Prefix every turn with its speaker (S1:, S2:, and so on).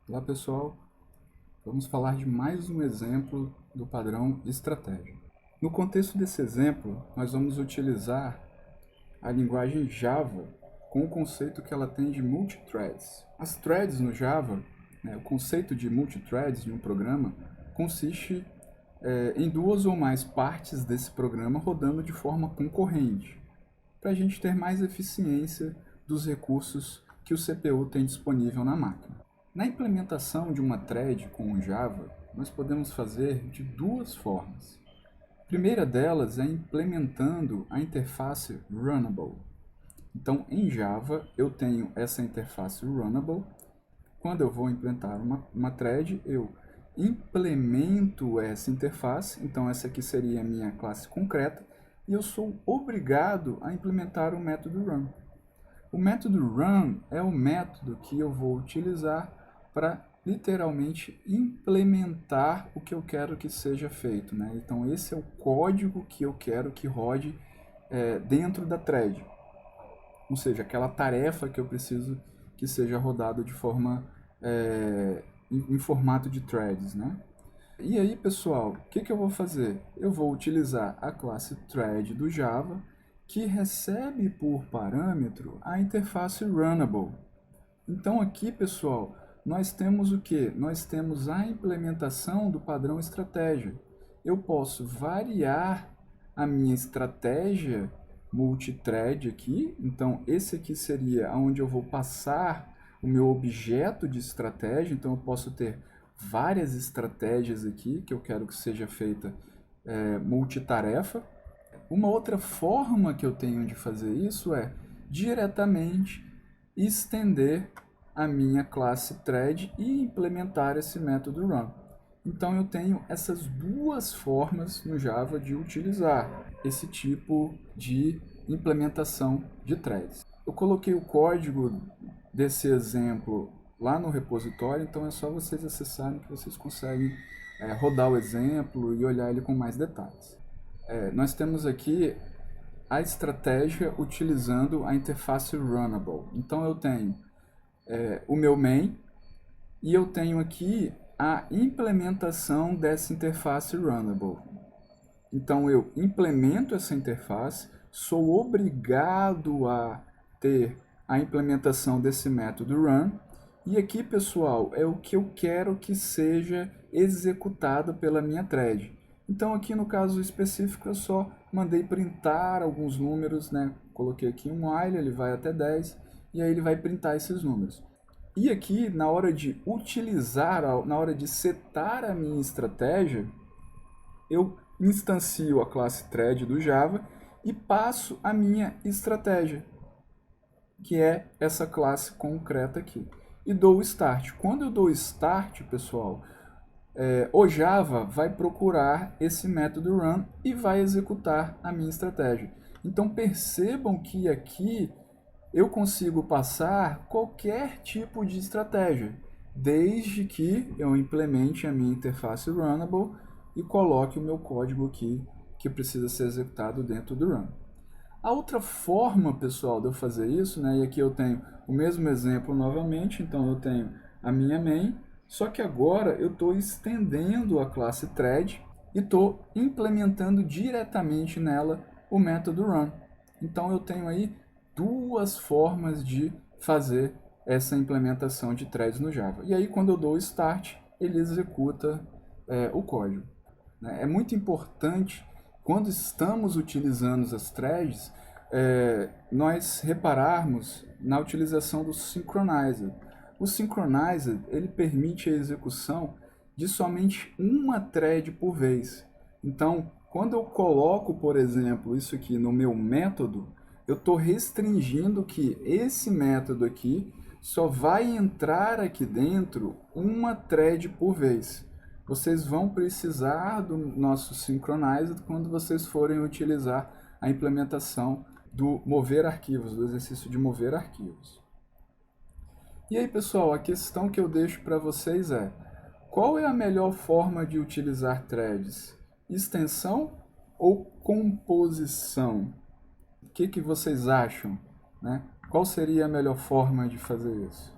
S1: Olá pessoal, vamos falar de mais um exemplo do padrão estratégia. No contexto desse exemplo, nós vamos utilizar a linguagem Java com o conceito que ela tem de multithreads. As threads no Java, o conceito de multithreads em um programa, consiste em duas ou mais partes desse programa rodando de forma concorrente, para a gente ter mais eficiência dos recursos que o CPU tem disponível na máquina. Na implementação de uma thread com o Java, nós podemos fazer de duas formas. A primeira delas é implementando a interface Runnable. Então, em Java, eu tenho essa interface Runnable. Quando eu vou implementar uma thread, eu implemento essa interface. Então, essa aqui seria a minha classe concreta. E eu sou obrigado a implementar o método run. O método run é o método que eu vou utilizar para literalmente implementar o que eu quero que seja feito, né? Então esse é o código que eu quero que rode dentro da thread, ou seja, aquela tarefa que eu preciso que seja rodada de forma em formato de threads, né? E aí, pessoal, o que eu vou fazer? Eu vou utilizar a classe thread do Java, que recebe por parâmetro a interface Runnable. Então aqui, pessoal, nós temos o que? Nós temos a implementação do padrão estratégia. Eu posso variar a minha estratégia multithread aqui. Então esse aqui seria onde eu vou passar o meu objeto de estratégia. Então eu posso ter várias estratégias aqui que eu quero que seja feita multitarefa. Uma outra forma que eu tenho de fazer isso é diretamente estender a minha classe thread e implementar esse método run. Então eu tenho essas duas formas no Java de utilizar esse tipo de implementação de threads. Eu coloquei o código desse exemplo lá no repositório, então é só vocês acessarem que vocês conseguem rodar o exemplo e olhar ele com mais detalhes. Nós temos aqui a estratégia utilizando a interface Runnable. Então eu tenho o meu main e eu tenho aqui a implementação dessa interface Runnable. Então eu implemento essa interface, sou obrigado a ter a implementação desse método run, e aqui, pessoal, é o que eu quero que seja executado pela minha thread. Então aqui no caso específico eu só mandei printar alguns números, né? Coloquei aqui um while, ele vai até 10 e aí ele vai printar esses números. E aqui na hora de utilizar, na hora de setar a minha estratégia, eu instancio a classe thread do Java e passo a minha estratégia, que é essa classe concreta aqui. E dou o start. Quando eu dou start, pessoal, o Java vai procurar esse método run e vai executar a minha estratégia. Então percebam que aqui eu consigo passar qualquer tipo de estratégia, desde que eu implemente a minha interface Runnable e coloque o meu código aqui que precisa ser executado dentro do run. A outra forma, pessoal, de eu fazer isso, né, e aqui eu tenho o mesmo exemplo novamente, então eu tenho a minha main, só que agora eu estou estendendo a classe thread e estou implementando diretamente nela o método run. Então eu tenho aí duas formas de fazer essa implementação de threads no Java. E aí quando eu dou o start, ele executa o código. É muito importante, quando estamos utilizando as threads, nós repararmos na utilização do Synchronizer. O Synchronizer ele permite a execução de somente uma thread por vez. Então, quando eu coloco, por exemplo, isso aqui no meu método, eu estou restringindo que esse método aqui só vai entrar aqui dentro uma thread por vez. Vocês vão precisar do nosso Synchronized quando vocês forem utilizar a implementação do mover arquivos, do exercício de mover arquivos. E aí, pessoal, a questão que eu deixo para vocês é: qual é a melhor forma de utilizar threads? Extensão ou composição? O que vocês acham, né? Qual seria a melhor forma de fazer isso?